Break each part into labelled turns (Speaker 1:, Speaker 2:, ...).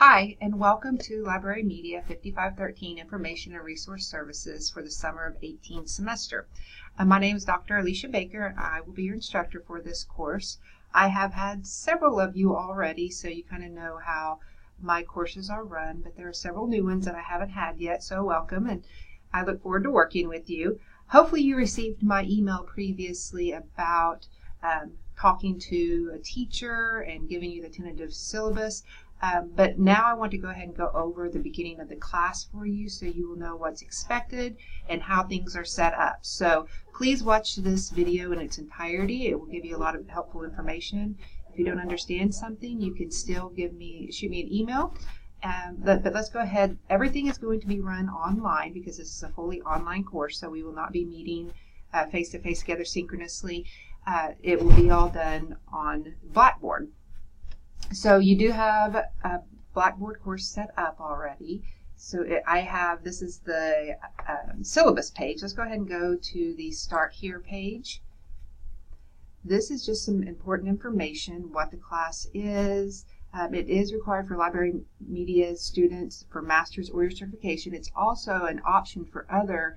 Speaker 1: Hi, and welcome to Library Media 5513 Information and Resource Services for the Summer of 18 semester. My name is Dr. Alicia Baker, and I will be your instructor for this course. I have had several of you already, so you kind of know how my courses are run, but there are several new ones that I haven't had yet, so welcome, and I look forward to working with you. Hopefully you received my email previously about talking to a teacher and giving you the tentative syllabus. But now I want to go ahead and go over the beginning of the class for you so you will know what's expected and how things are set up. So please watch this video in its entirety. It will give you a lot of helpful information. If you don't understand something, you can still shoot me an email. But let's go ahead. Everything is going to be run online because this is a fully online course, so we will not be meeting face-to-face together synchronously. It will be all done on Blackboard. So you do have a Blackboard course set up already. So this is the syllabus page. Let's go ahead and go to the Start Here page. This is just some important information, what the class is. It is required for library media students for master's or your certification. It's also an option for other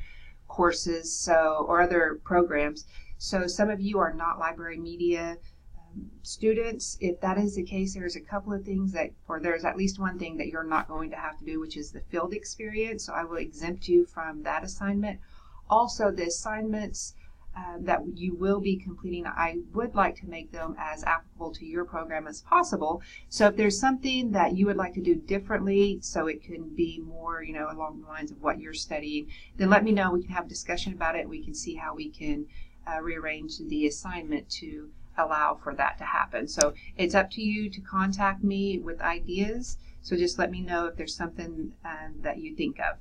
Speaker 1: courses or other programs. So some of you are not library media students. If that is the case, there's a couple of things there's at least one thing that you're not going to have to do, which is the field experience. So I will exempt you from that assignment. Also, the assignments that you will be completing, I would like to make them as applicable to your program as possible. So if there's something that you would like to do differently, so it can be more, along the lines of what you're studying, then let me know. We can have a discussion about it. We can see how we can rearrange the assignment to allow for that to happen. So it's up to you to contact me with ideas. So just let me know if there's something that you think of.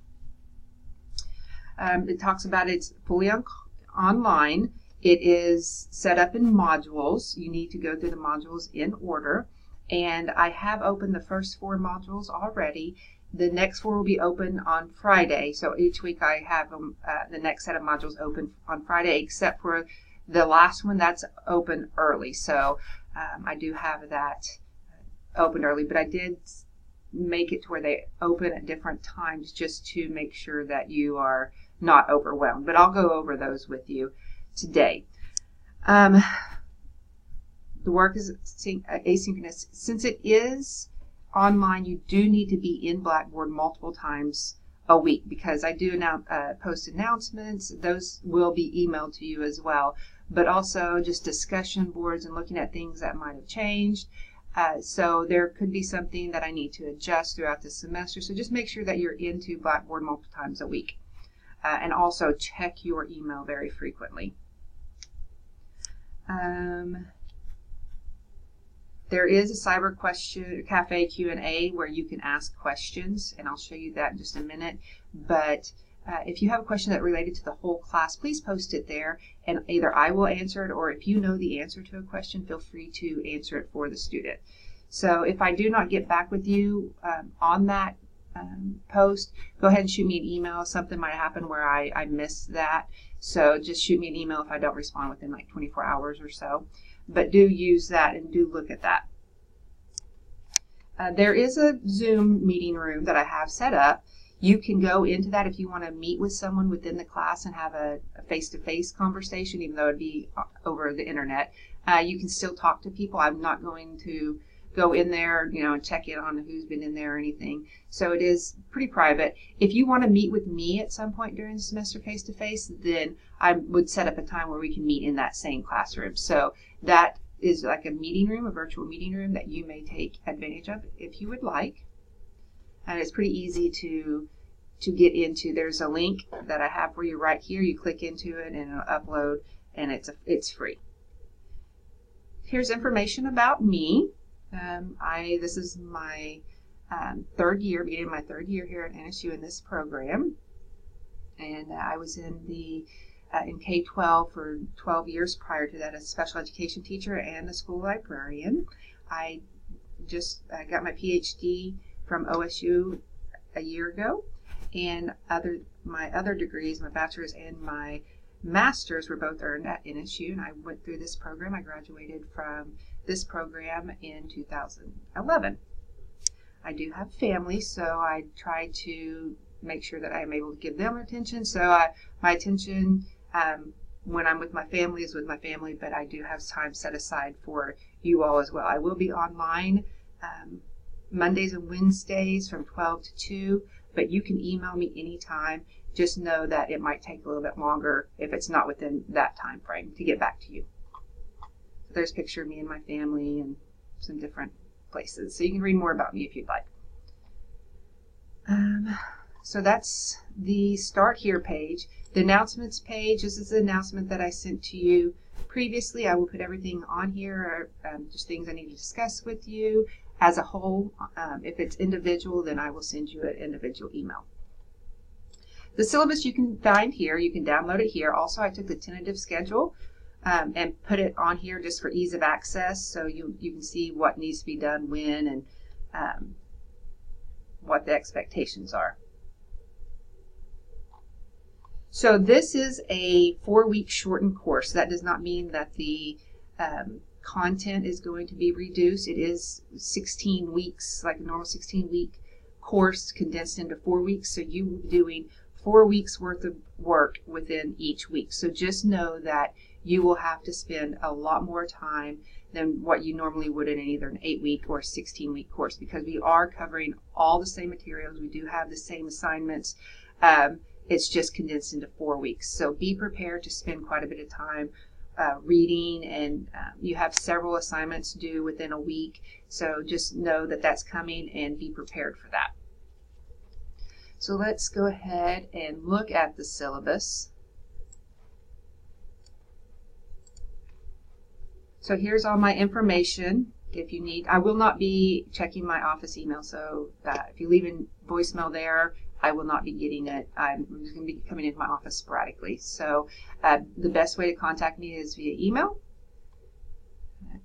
Speaker 1: It talks about it's fully online. It is set up in modules. You need to go through the modules in order. And I have opened the first 4 modules already. The next 4 will be open on Friday. So each week I have the next set of modules open on Friday, except for the last one that's open early. So I do have that open early, but I did make it to where they open at different times just to make sure that you are not overwhelmed. But I'll go over those with you today. The work is asynchronous. Since it is online, you do need to be in Blackboard multiple times a week because I do post announcements. Those will be emailed to you as well, but also just discussion boards and looking at things that might have changed. So there could be something that I need to adjust throughout the semester. So just make sure that you're into Blackboard multiple times a week. And also check your email very frequently. There is a Cyber Cafe Q&A where you can ask questions, and I'll show you that in just a minute. But if you have a question that related to the whole class, please post it there, and either I will answer it, or if you know the answer to a question, feel free to answer it for the student. So if I do not get back with you on that post, go ahead and shoot me an email. Something might happen where I missed that. So just shoot me an email if I don't respond within like 24 hours or so. But do use that and do look at that. There is a Zoom meeting room that I have set up. You can go into that if you want to meet with someone within the class and have a face-to-face conversation, even though it'd be over the internet. You can still talk to people. I'm not going to go in there, and check in on who's been in there or anything. So it is pretty private. If you want to meet with me at some point during the semester face-to-face, then I would set up a time where we can meet in that same classroom. So that is like a meeting room, a virtual meeting room that you may take advantage of if you would like. And it's pretty easy to get into. There's a link that I have for you right here. You click into it and it'll upload, and it's free. Here's information about me. This is my beginning of my third year here at NSU in this program, and I was in K-12 for 12 years prior to that as a special education teacher and a school librarian. I just got my PhD from OSU a year ago, and my other degrees, my bachelor's and my master's, were both earned at NSU, and I went through this program. I graduated from this program in 2011. I do have family, so I try to make sure that I am able to give them attention. So my attention when I'm with my family is with my family, but I do have time set aside for you all as well. I will be online Mondays and Wednesdays from 12 to 2, but you can email me anytime. Just know that it might take a little bit longer if it's not within that time frame to get back to you. So there's a picture of me and my family and some different places. So you can read more about me if you'd like. So that's the Start Here page. The announcements page, this is the announcement that I sent to you previously. I will put everything on here, just things I need to discuss with you as a whole. If it's individual, then I will send you an individual email. The syllabus you can find here. You can download it here. Also, I took the tentative schedule and put it on here just for ease of access, so you can see what needs to be done when and what the expectations are. So this is a 4-week shortened course. That does not mean that the content is going to be reduced. It is 16 weeks, like a normal 16-week course condensed into 4 weeks. So you will be doing 4 weeks worth of work within each week. So just know that you will have to spend a lot more time than what you normally would in either an 8-week or 16-week course, because we are covering all the same materials. We do have the same assignments. It's just condensed into 4 weeks. So be prepared to spend quite a bit of time reading, and you have several assignments due within a week. So just know that that's coming and be prepared for that. So let's go ahead and look at the syllabus. So here's all my information. If you need, I will not be checking my office email. So if you leave a voicemail there, I will not be getting it. I'm just going to be coming into my office sporadically. So the best way to contact me is via email,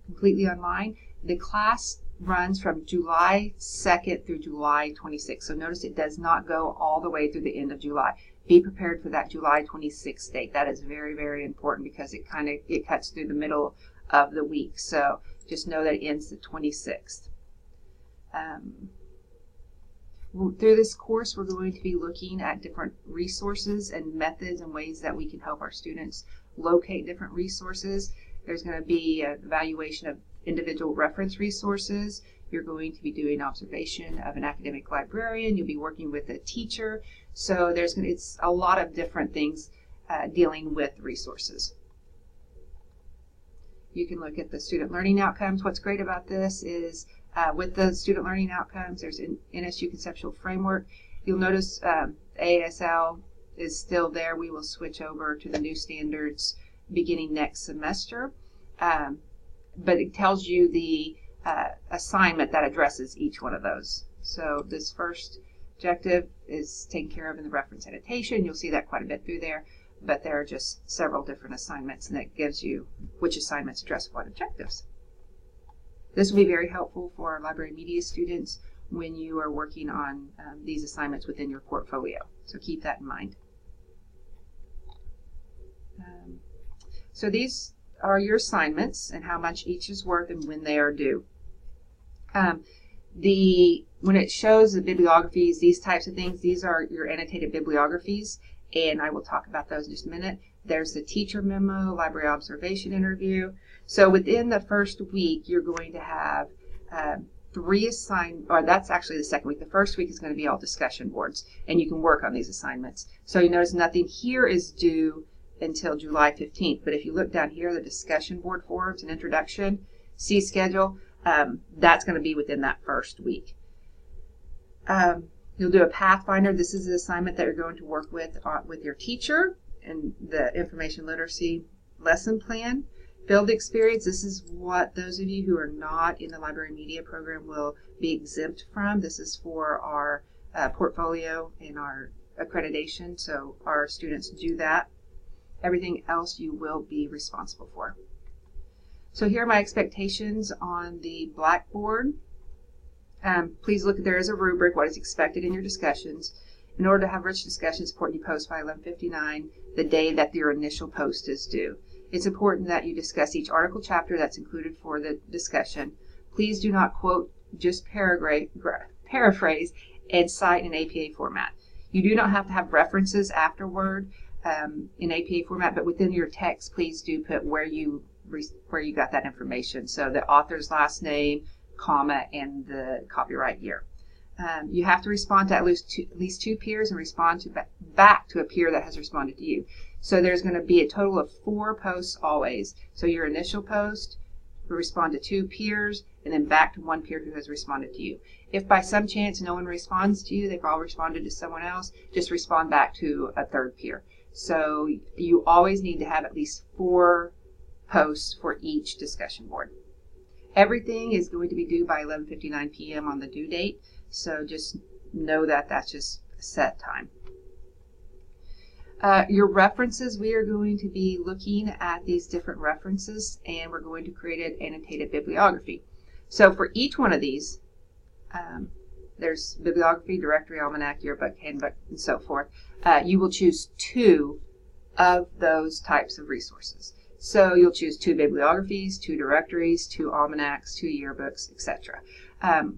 Speaker 1: completely online. The class runs from July 2nd through July 26th. So notice it does not go all the way through the end of July. Be prepared for that July 26th date. That is very, very important because it cuts through the middle of the week. So just know that it ends the 26th. Through this course, we're going to be looking at different resources and methods and ways that we can help our students locate different resources. There's going to be an evaluation of individual reference resources. You're going to be doing observation of an academic librarian. You'll be working with a teacher. So it's a lot of different things dealing with resources. You can look at the student learning outcomes. What's great about this is with the student learning outcomes, there's an NSU conceptual framework. You'll notice ASL is still there. We will switch over to the new standards beginning next semester. But it tells you the assignment that addresses each one of those. So this first objective is taken care of in the reference annotation. You'll see that quite a bit through there. But there are just several different assignments, and that gives you which assignments address what objectives. This will be very helpful for our library media students when you are working on these assignments within your portfolio. So keep that in mind. So these are your assignments and how much each is worth and when they are due. When it shows the bibliographies, these types of things, these are your annotated bibliographies, and I will talk about those in just a minute. There's the teacher memo, library observation interview. So within the first week, you're going to have 3 assignments, or that's actually the second week. The first week is going to be all discussion boards, and you can work on these assignments. So you notice nothing here is due until July 15th, but if you look down here, the discussion board forums and introduction, see schedule, that's going to be within that first week. You'll do a Pathfinder. This is the assignment that you're going to work with your teacher and the information literacy lesson plan. Field experience, this is what those of you who are not in the library media program will be exempt from. This is for our portfolio and our accreditation, so our students do that. Everything else you will be responsible for. So here are my expectations on the Blackboard. Please look, there is a rubric, what is expected in your discussions. In order to have rich discussion support, you post by 11:59 the day that your initial post is due. It's important that you discuss each article chapter that's included for the discussion. Please do not quote just paragraphs paraphrase, and cite in APA format. You do not have to have references afterward in APA format, but within your text, please do put where you got that information. So the author's last name, comma, and the copyright year. You have to respond to at least two peers and respond back to a peer that has responded to you. So there's going to be a total of 4 posts always. So your initial post will respond to 2 peers and then back to 1 peer who has responded to you. If by some chance no one responds to you, they've all responded to someone else, just respond back to a 3rd peer. So you always need to have at least 4 posts for each discussion board. Everything is going to be due by 11:59 p.m. on the due date, so just know that that's just a set time. Your references, we are going to be looking at these different references, and we're going to create an annotated bibliography. So for each one of these, there's bibliography, directory, almanac, yearbook, handbook, and so forth. You will choose 2 of those types of resources. So you'll choose 2 bibliographies, 2 directories, 2 almanacs, 2 yearbooks, etc.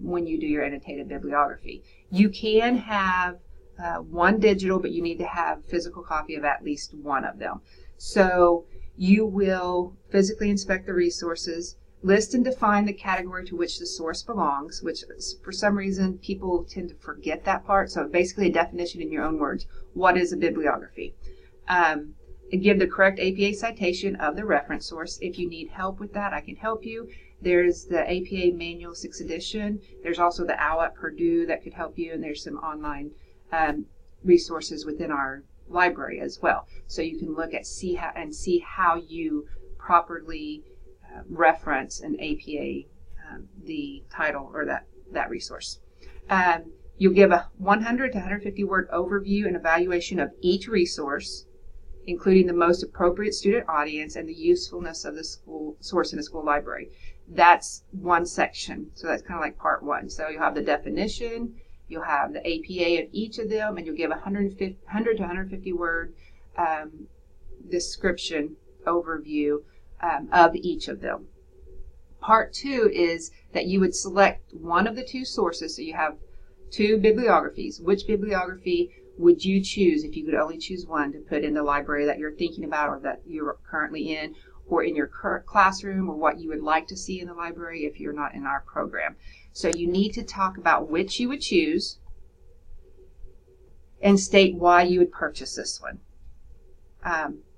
Speaker 1: When you do your annotated bibliography. You can have 1 digital, but you need to have a physical copy of at least 1 of them. So you will physically inspect the resources, list and define the category to which the source belongs, which for some reason people tend to forget that part. So basically a definition in your own words. What is a bibliography? Give the correct APA citation of the reference source. If you need help with that, I can help you. There's the APA Manual 6th edition. There's also the OWL at Purdue that could help you, and there's some online resources within our library as well. So you can look at see how you properly reference an APA, the title or that resource. You'll give a 100 to 150 word overview and evaluation of each resource, including the most appropriate student audience and the usefulness of the school source in a school library. That's one section. So that's kind of like part 1. So you'll have the definition, you'll have the APA of each of them, and you'll give a 100 to 150 word description overview of each of them. Part 2 is that you would select one of the 2 sources. So you have 2 bibliographies. Which bibliography would you choose if you could only choose one to put in the library that you're thinking about or that you're currently in, or in your current classroom, or what you would like to see in the library if you're not in our program? So you need to talk about which you would choose and state why you would purchase this one.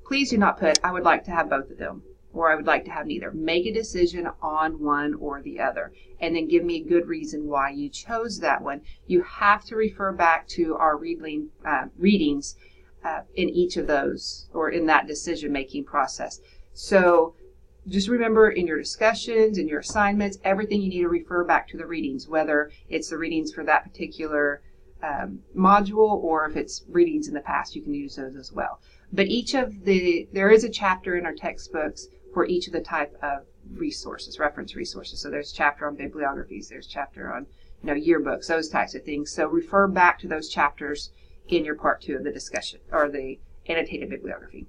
Speaker 1: Please do not put, I would like to have both of them, or I would like to have neither. Make a decision on one or the other, and then give me a good reason why you chose that one. You have to refer back to our readings in each of those, or in that decision-making process. So just remember, in your discussions, in your assignments, everything you need to refer back to the readings, whether it's the readings for that particular module, or if it's readings in the past, you can use those as well. But there is a chapter in our textbooks for each of the type of resources, reference resources. So there's a chapter on bibliographies, there's a chapter on yearbooks, those types of things. So refer back to those chapters in your part 2 of the discussion, or the annotated bibliography.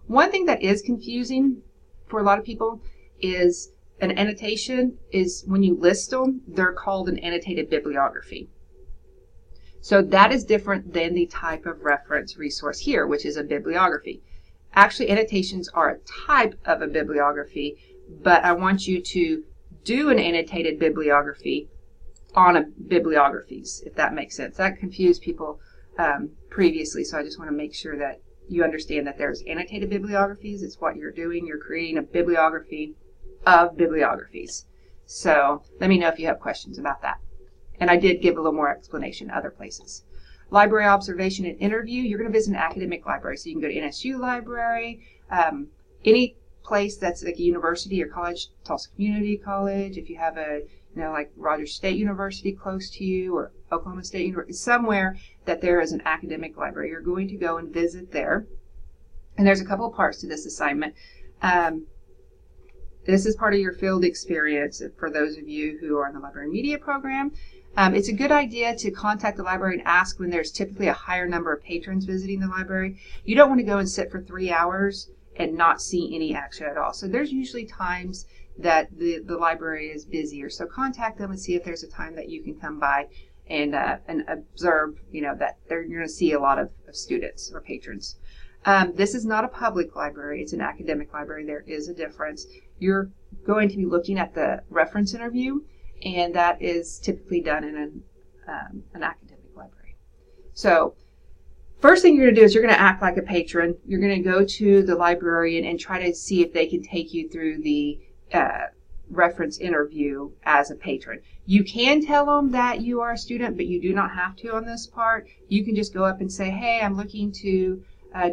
Speaker 1: One thing that is confusing for a lot of people is an annotation is when you list them, they're called an annotated bibliography. So that is different than the type of reference resource here, which is a bibliography. Actually, annotations are a type of a bibliography, but I want you to do an annotated bibliography on a bibliographies, if that makes sense. That confused people previously, so I just want to make sure that you understand that there's annotated bibliographies. It's what you're doing. You're creating a bibliography of bibliographies. So let me know if you have questions about that. And I did give a little more explanation other places. Library observation and interview. You're going to visit an academic library. So you can go to NSU library, any place that's like a university or college, Tulsa Community College. If you have a, like Rogers State University close to you, or Oklahoma State University, somewhere that there is an academic library, you're going to go and visit there. And there's a couple of parts to this assignment. This is part of your field experience for those of you who are in the library media program. It's a good idea to contact the library and ask when there's typically a higher number of patrons visiting the library. You don't want to go and sit for 3 hours and not see any action at all. So there's usually times that the library is busier. So contact them and see if there's a time that you can come by and observe, that you're going to see a lot of students or patrons. This is not a public library. It's an academic library. There is a difference. You're going to be looking at the reference interview, and that is typically done in an academic library. So first thing you're going to do is you're going to act like a patron. You're going to go to the librarian and try to see if they can take you through the reference interview as a patron. You can tell them that you are a student, but you do not have to on this part. You can just go up and say, hey, I'm looking to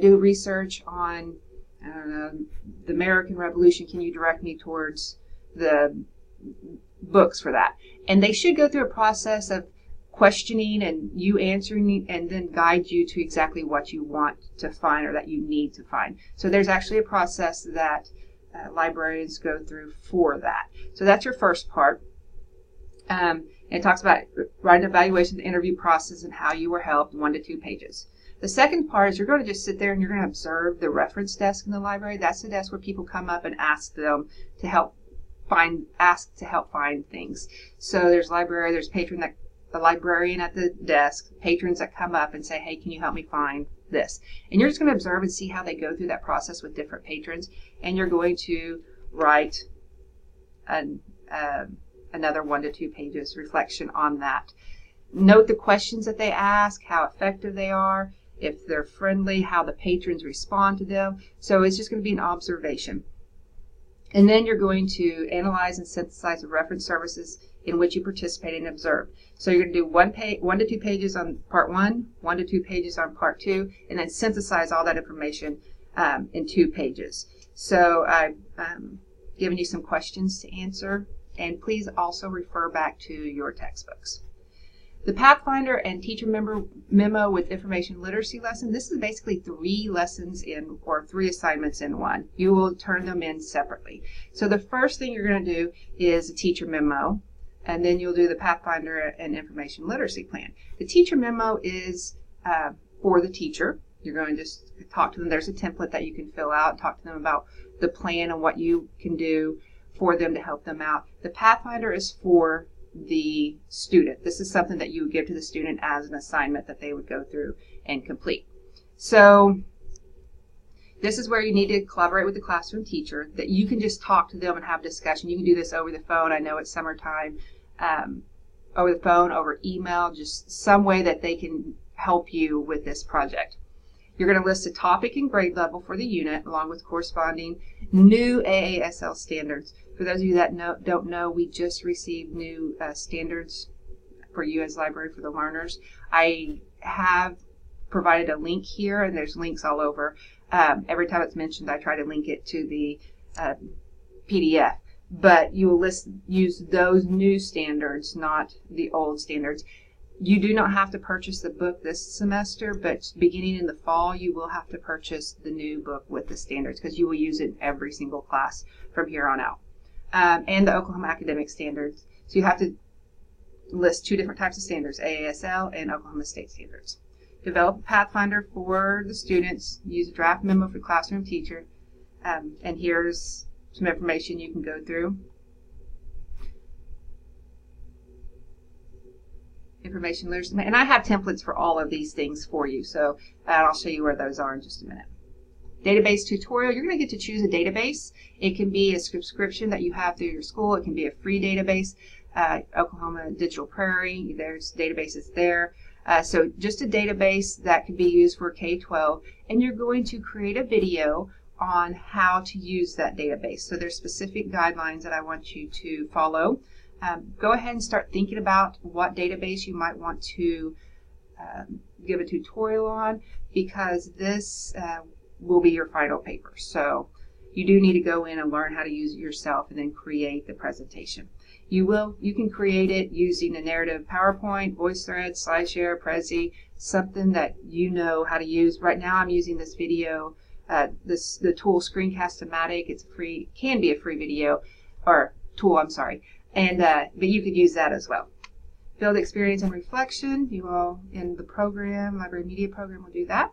Speaker 1: do research on, I don't know, the American Revolution. Can you direct me towards the books for that? And they should go through a process of questioning and you answering, and then guide you to exactly what you want to find or that you need to find. So there's actually a process that librarians go through for that. So that's your first part. It talks about writing an evaluation of the interview process and how you were helped, 1 to 2 pages. The second part is you're going to just sit there and you're going to observe the reference desk in the library. That's the desk where people come up and ask them to help find things. So there's a librarian at the desk, patrons that come up and say, hey, can you help me find this? And you're just going to observe and see how they go through that process with different patrons. And you're going to write another 1 to 2 pages reflection on that. Note the questions that they ask, how effective they are, if they're friendly, how the patrons respond to them. So it's just going to be an observation. And then you're going to analyze and synthesize the reference services in which you participated and observed. So you're going to do 1 to 2 pages on part 1, 1 to 2 pages on part 2, and then synthesize all that information in 2 pages. So I've given you some questions to answer, and please also refer back to your textbooks. The Pathfinder and Teacher Memo with Information Literacy lesson, this is basically 3 lessons or 3 assignments in one. You will turn them in separately. So the first thing you're going to do is a teacher memo, and then you'll do the Pathfinder and Information Literacy plan. The teacher memo is for the teacher. You're going to just talk to them. There's a template that you can fill out, talk to them about the plan and what you can do for them to help them out. The Pathfinder is for the student. This is something that you would give to the student as an assignment that they would go through and complete. So this is where you need to collaborate with the classroom teacher, that you can just talk to them and have discussion. You can do this over the phone. I know it's summertime. Over the phone, over email, just some way that they can help you with this project. You're going to list a topic and grade level for the unit along with corresponding new AASL standards. For those of you that don't know, we just received new standards for you as library for the learners. I have provided a link here, and there's links all over. Every time it's mentioned, I try to link it to the PDF. But you will use those new standards, not the old standards. You do not have to purchase the book this semester, but beginning in the fall, you will have to purchase the new book with the standards because you will use it in every single class from here on out. And the Oklahoma Academic Standards. So you have to list 2 different types of standards, AASL and Oklahoma State Standards. Develop a Pathfinder for the students. Use a draft memo for the classroom teacher. And here's some information you can go through. Information literacy, and I have templates for all of these things for you, so I'll show you where those are in just a minute. Database tutorial, you're going to get to choose a database. It can be a subscription that you have through your school. It can be a free database. Oklahoma Digital Prairie, there's databases there. So just a database that can be used for K-12, and you're going to create a video on how to use that database. So there's specific guidelines that I want you to follow. Go ahead and start thinking about what database you might want to give a tutorial on, because this will be your final paper. So you do need to go in and learn how to use it yourself and then create the presentation. You can create it using a narrative PowerPoint, VoiceThread, SlideShare, Prezi, something that you know how to use. Right now I'm using this video, the tool Screencast-O-Matic. It's free, can be a free video or tool, I'm sorry. And but you could use that as well. Build experience and reflection. You all in the program, library media program, will do that.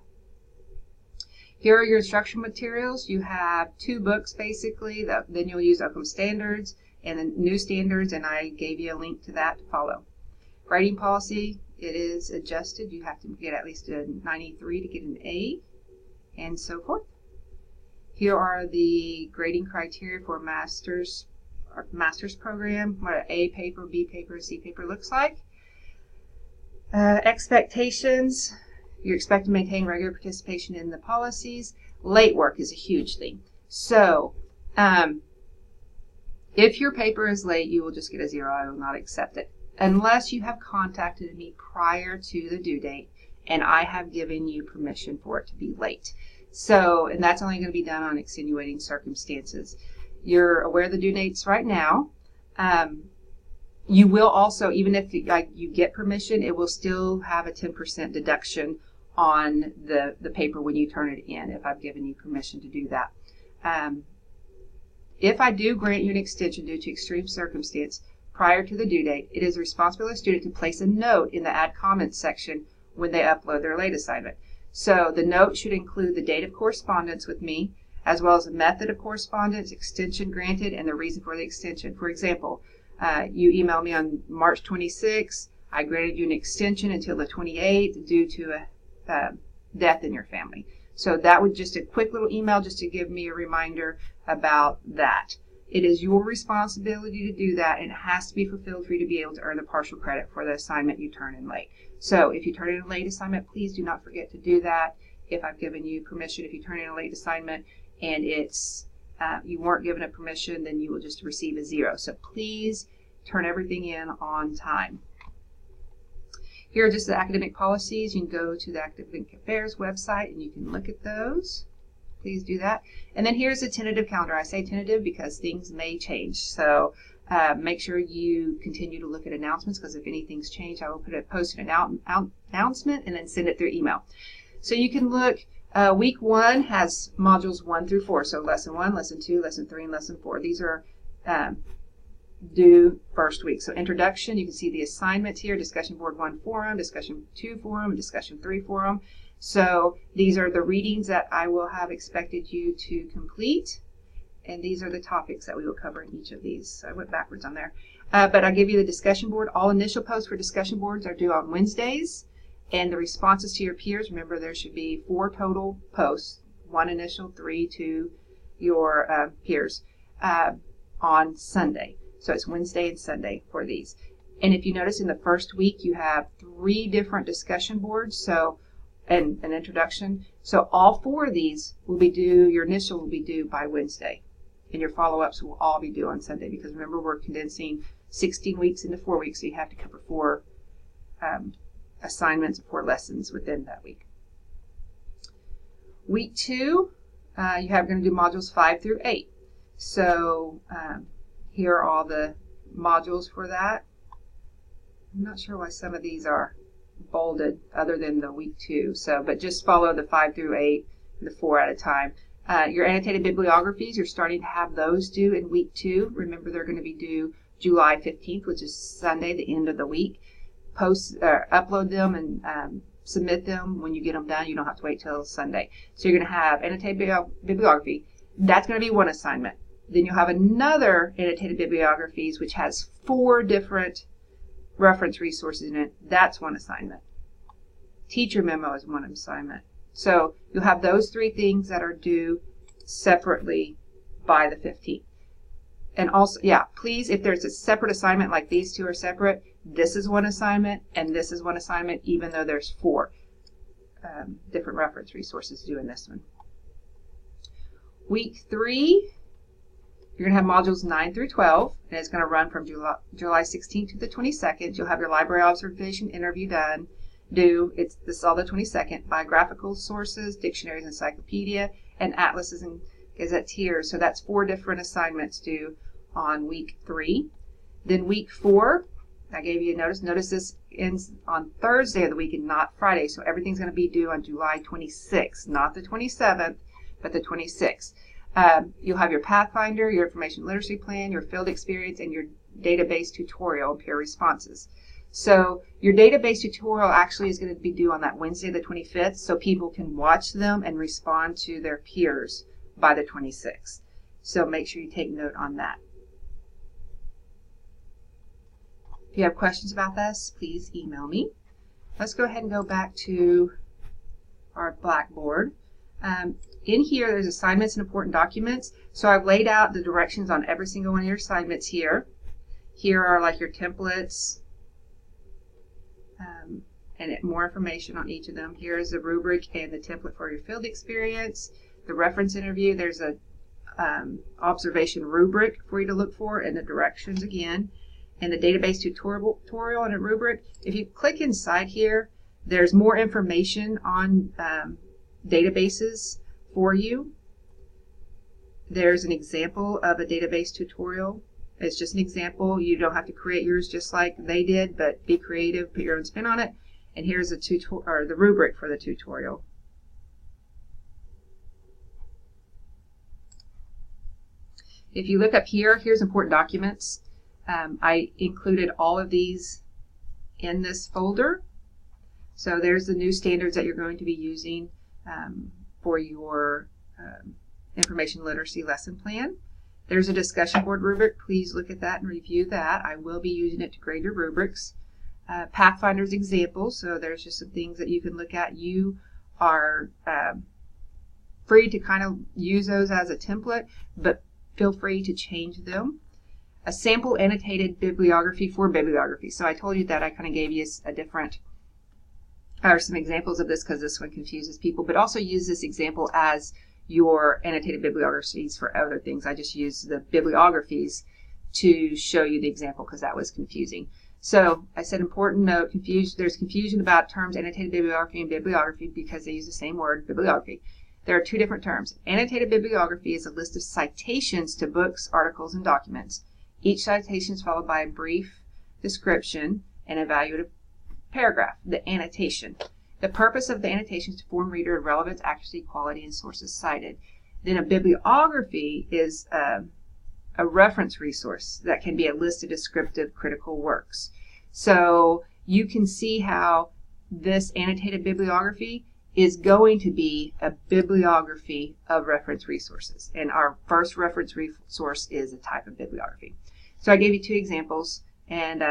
Speaker 1: Here are your instructional materials. You have 2 books basically. Then you'll use Oklahoma Standards and the new standards, and I gave you a link to that to follow. Grading policy, it is adjusted. You have to get at least a 93 to get an A, and so forth. Here are the grading criteria for master's program, what an A paper, B paper, C paper looks like. Expectations, you expect to maintain regular participation in the policies. Late work is a huge thing. So if your paper is late, you will just get a 0. I will not accept it unless you have contacted me prior to the due date and I have given you permission for it to be late. So, and that's only going to be done on extenuating circumstances. You're aware of the due dates right now. You will also, even if you get permission, it will still have a 10% deduction on the paper when you turn it in, if I've given you permission to do that. If I do grant you an extension due to extreme circumstance prior to the due date, it is the responsibility of the student to place a note in the add comments section when they upload their late assignment. So the note should include the date of correspondence with me, as well as the method of correspondence, extension granted, and the reason for the extension. For example, you emailed me on March 26th. I granted you an extension until the 28th due to a death in your family. So that would just a quick little email just to give me a reminder about that. It is your responsibility to do that, and it has to be fulfilled for you to be able to earn the partial credit for the assignment you turn in late. So if you turn in a late assignment, please do not forget to do that. If I've given you permission, if you turn in a late assignment and it's you weren't given a permission, then you will just receive a 0. So please turn everything in on time. Here are just the academic policies. You can go to the Academic Affairs website and you can look at those. Please do that. And then here's a tentative calendar. I say tentative because things may change. So make sure you continue to look at announcements, because if anything's changed, I will post an announcement and then send it through email. So you can look. Week 1 has modules 1 through 4. So lesson 1, lesson 2, lesson 3, and lesson 4. These are due first week. So introduction, you can see the assignments here, discussion board 1 forum, discussion 2 forum, and discussion 3 forum. So these are the readings that I will have expected you to complete, and these are the topics that we will cover in each of these. So I went backwards on there. But I'll give you the discussion board. All initial posts for discussion boards are due on Wednesdays, and the responses to your peers, remember there should be 4 total posts, 1 initial, 3 to your peers, on Sunday. So it's Wednesday and Sunday for these. And if you notice in the first week, you have 3 different discussion boards, so and an introduction. So all 4 of these will be due, your initial will be due by Wednesday, and your follow-ups will all be due on Sunday, because remember, we're condensing 16 weeks into 4 weeks, so you have to cover 4 assignments, 4 lessons within that week. Week 2, you have going to do modules 5 through 8. So here are all the modules for that. I'm not sure why some of these are bolded other than the week 2. So, but just follow the 5 through 8, the 4 at a time. Your annotated bibliographies, you're starting to have those due in week 2. Remember, they're going to be due July 15th, which is Sunday, the end of the week. Upload them and submit them when you get them done. You don't have to wait till Sunday. So you're going to have annotated bibliography. That's going to be 1 assignment. Then you'll have another annotated bibliographies, which has 4 different reference resources in it. That's 1 assignment. Teacher memo is 1 assignment. So you'll have those 3 things that are due separately by the 15th. And also, yeah, please, if there's a separate assignment like these 2 are separate, this is 1 assignment and this is 1 assignment, even though there's 4 different reference resources due in this one. Week 3, you're going to have modules 9 through 12, and it's going to run from July 16th to the 22nd. You'll have your library observation interview due. This is all the 22nd. Biographical sources, dictionaries, encyclopedia, and atlases and gazetteers. So that's 4 different assignments due on week 3. Then week 4, I gave you a notice. Notice this ends on Thursday of the week and not Friday. So everything's going to be due on July 26th, not the 27th, but the 26th. You'll have your Pathfinder, your Information Literacy Plan, your Field Experience, and your database tutorial and peer responses. So your database tutorial actually is going to be due on that Wednesday the 25th, so people can watch them and respond to their peers by the 26th. So make sure you take note on that. If you have questions about this, please email me. Let's go ahead and go back to our Blackboard. In here, there's assignments and important documents. So I've laid out the directions on every single one of your assignments here. Here are like your templates and more information on each of them. Here is the rubric and the template for your field experience. The reference interview, there's a observation rubric for you to look for, and the directions again. And the database tutorial and a rubric. If you click inside here, there's more information on databases for you. There's an example of a database tutorial. It's just an example. You don't have to create yours just like they did, but be creative, put your own spin on it. And here's the rubric for the tutorial. If you look up here, here's important documents. I included all of these in this folder. So there's the new standards that you're going to be using for your information literacy lesson plan. There's a discussion board rubric. Please look at that and review that. I will be using it to grade your rubrics. Pathfinder's examples. So there's just some things that you can look at. You are free to kind of use those as a template, but feel free to change them. A sample annotated bibliography for bibliography. So I told you that I kind of gave you a different, or some examples of this because this one confuses people, but also use this example as your annotated bibliographies for other things. I just used the bibliographies to show you the example because that was confusing. So I said important note, there's confusion about terms annotated bibliography and bibliography because they use the same word, bibliography. There are two different terms. Annotated bibliography is a list of citations to books, articles, and documents. Each citation is followed by a brief description and evaluative paragraph, the annotation. The purpose of the annotation is to inform reader of relevance, accuracy, quality, and sources cited. Then a bibliography is a reference resource that can be a list of descriptive critical works. So you can see how this annotated bibliography is going to be a bibliography of reference resources. And our first reference resource is a type of bibliography. So I gave you two examples, and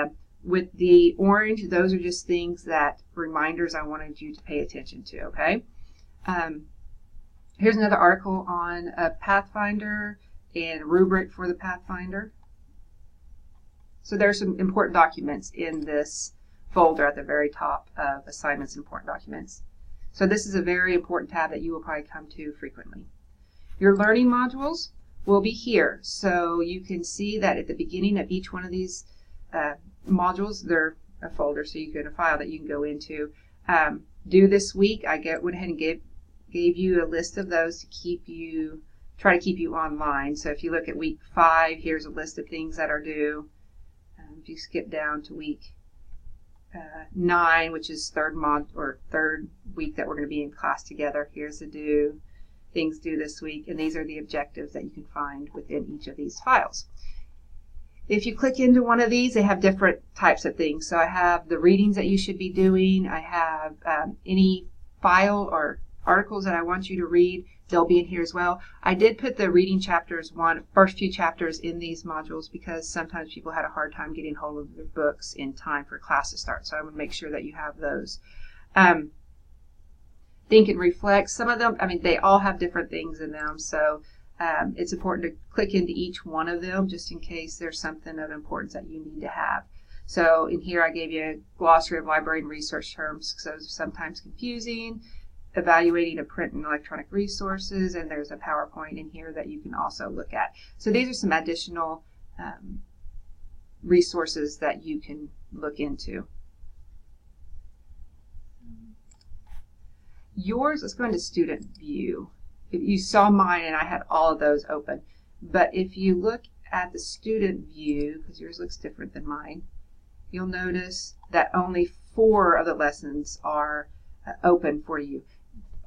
Speaker 1: with the orange, those are just things that reminders I wanted you to pay attention to, okay? Here's another article on a Pathfinder and a rubric for the Pathfinder. So there's some important documents in this folder at the very top of assignments and important documents. So this is a very important tab that you will probably come to frequently. Your learning modules will be here. So you can see that at the beginning of each one of these modules, they're a folder, so you get a file that you can go into. Due this week, I went ahead and gave you a list of those to try to keep you online. So if you look at week 5, here's a list of things that are due. If you skip down to week 9, which is third week that we're going to be in class together, here's the things due this week, and these are the objectives that you can find within each of these files. If you click into one of these, they have different types of things. So I have the readings that you should be doing. I have any file or articles that I want you to read. They'll be in here as well. I did put the reading chapters first few chapters in these modules because sometimes people had a hard time getting hold of their books in time for class to start. So I want to make sure that you have those. Think and reflect. Some of them, they all have different things in them. So it's important to click into each one of them just in case there's something of importance that you need to have. So in here I gave you a glossary of library and research terms because those are sometimes confusing. Evaluating of print and electronic resources, and there's a PowerPoint in here that you can also look at. So these are some additional resources that you can look into. Yours, let's go into student view. You saw mine and I had all of those open, but if you look at the student view, because yours looks different than mine, you'll notice that only 4 of the lessons are open for you.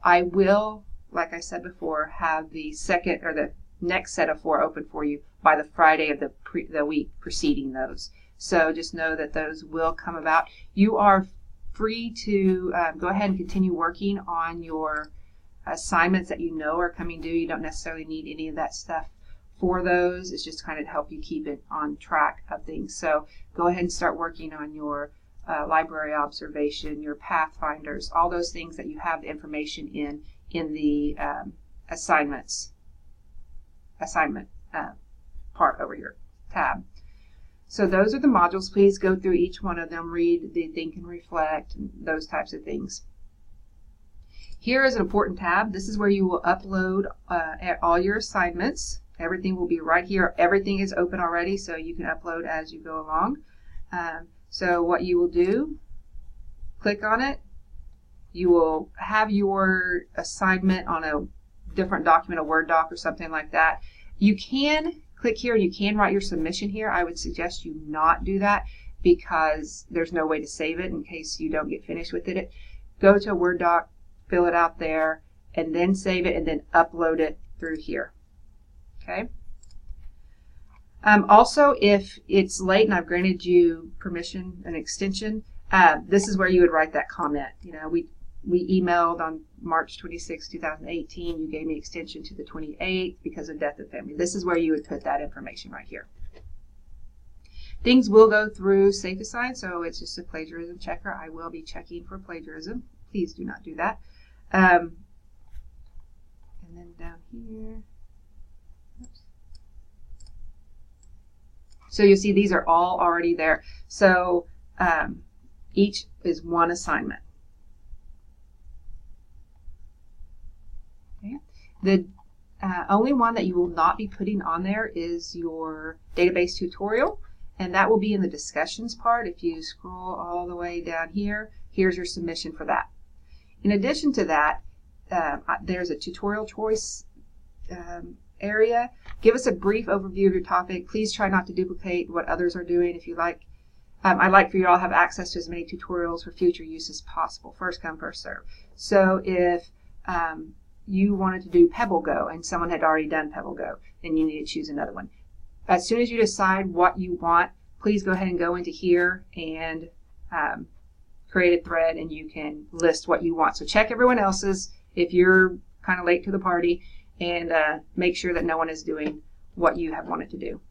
Speaker 1: I will, like I said before, have the second or the next set of 4 open for you by the Friday of the week preceding those. So just know that those will come about. You are free to go ahead and continue working on your assignments that you know are coming due. You don't necessarily need any of that stuff for those. It's just kind of to help you keep it on track of things. So go ahead and start working on your library observation, your pathfinders, all those things that you have the information in the assignment part over your tab. So those are the modules. Please go through each one of them, read the think and reflect, and those types of things. Here is an important tab. This is where you will upload all your assignments. Everything will be right here. Everything is open already, so you can upload as you go along. So what you will do, click on it. You will have your assignment on a different document, a Word doc or something like that. You can click here and you can write your submission here. I would suggest you not do that because there's no way to save it in case you don't get finished with it. Go to a Word doc, fill it out there, and then save it and then upload it through here. Okay. Also, if it's late and I've granted you permission, an extension, this is where you would write that comment. You know, we emailed on March 26, 2018. You gave me extension to the 28th because of death of family. This is where you would put that information right here. Things will go through SafeAssign, so it's just a plagiarism checker. I will be checking for plagiarism. Please do not do that. And then down here. Oops. So you'll see these are all already there. So each is one assignment. Okay. The only one that you will not be putting on there is your database tutorial, and that will be in the discussions part. If you scroll all the way down here, here's your submission for that. In addition to that, there's a tutorial choice area. Give us a brief overview of your topic. Please try not to duplicate what others are doing if you like. I'd like for you all to have access to as many tutorials for future use as possible. First come, first serve. So if you wanted to do PebbleGo and someone had already done PebbleGo, then you need to choose another one. As soon as you decide what you want, please go ahead and go into here and create a thread, and you can list what you want. So check everyone else's if you're kind of late to the party, and make sure that no one is doing what you have wanted to do.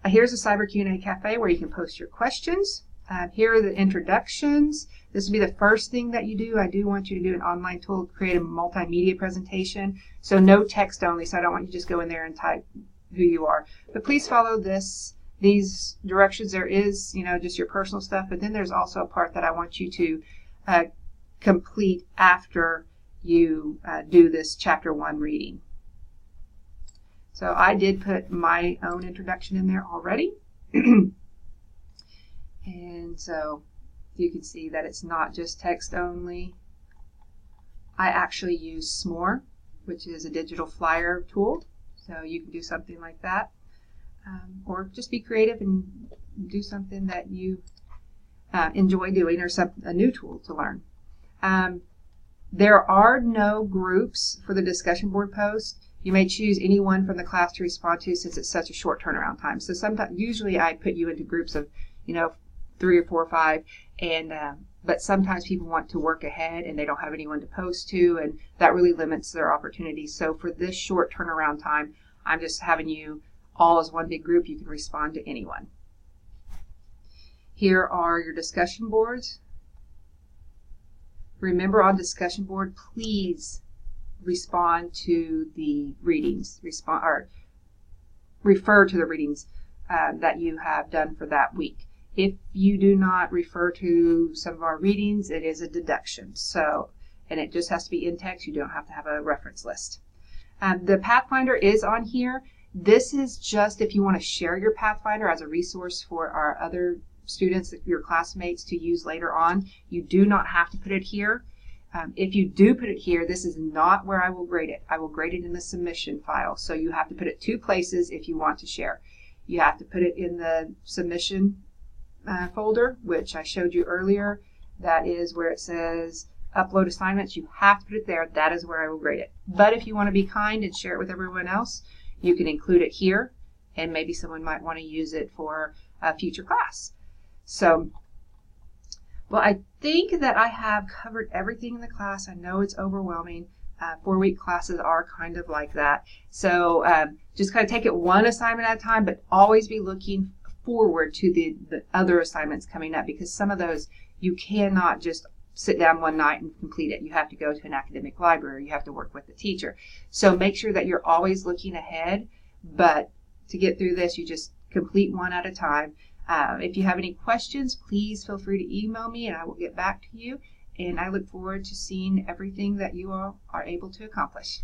Speaker 1: Here's a Cyber Q&A Cafe where you can post your questions. Here are the introductions. This will be the first thing that you do. I do want you to do an online tool, create a multimedia presentation. So no text only, so I don't want you to just go in there and type who you are. But please follow these directions. There is, just your personal stuff, but then there's also a part that I want you to complete after you do this chapter 1 reading. So I did put my own introduction in there already. And so you can see that it's not just text only. I actually use S'more, which is a digital flyer tool. So you can do something like that. Or just be creative and do something that you enjoy doing, or a new tool to learn. There are no groups for the discussion board post. You may choose any one from the class to respond to since it's such a short turnaround time. So usually I put you into groups of 3 or 4 or 5, and but sometimes people want to work ahead and they don't have anyone to post to, and that really limits their opportunities. So for this short turnaround time, I'm just having you all as one big group. You can respond to anyone. Here are your discussion boards. Remember, on discussion board, please respond to the readings. Refer to the readings that you have done for that week. If you do not refer to some of our readings, it is a deduction. So, and it just has to be in text. You don't have to have a reference list. The Pathfinder is on here. This is just if you want to share your Pathfinder as a resource for our other students, your classmates, to use later on. You do not have to put it here. If you do put it here, this is not where I will grade it. I will grade it in the submission file. So you have to put it 2 places if you want to share. You have to put it in the submission folder, which I showed you earlier. That is where it says upload assignments. You have to put it there. That is where I will grade it. But if you want to be kind and share it with everyone else, you can include it here, and maybe someone might want to use it for a future class. So, well, I think that I have covered everything in the class. I know it's overwhelming. 4-week classes are kind of like that. So just kind of take it one assignment at a time, but always be looking forward to the other assignments coming up, because some of those you cannot just sit down one night and complete it. You have to go to an academic library. You have to work with the teacher. So make sure that you're always looking ahead, but to get through this, you just complete one at a time. If you have any questions, please feel free to email me and I will get back to you. And I look forward to seeing everything that you all are able to accomplish.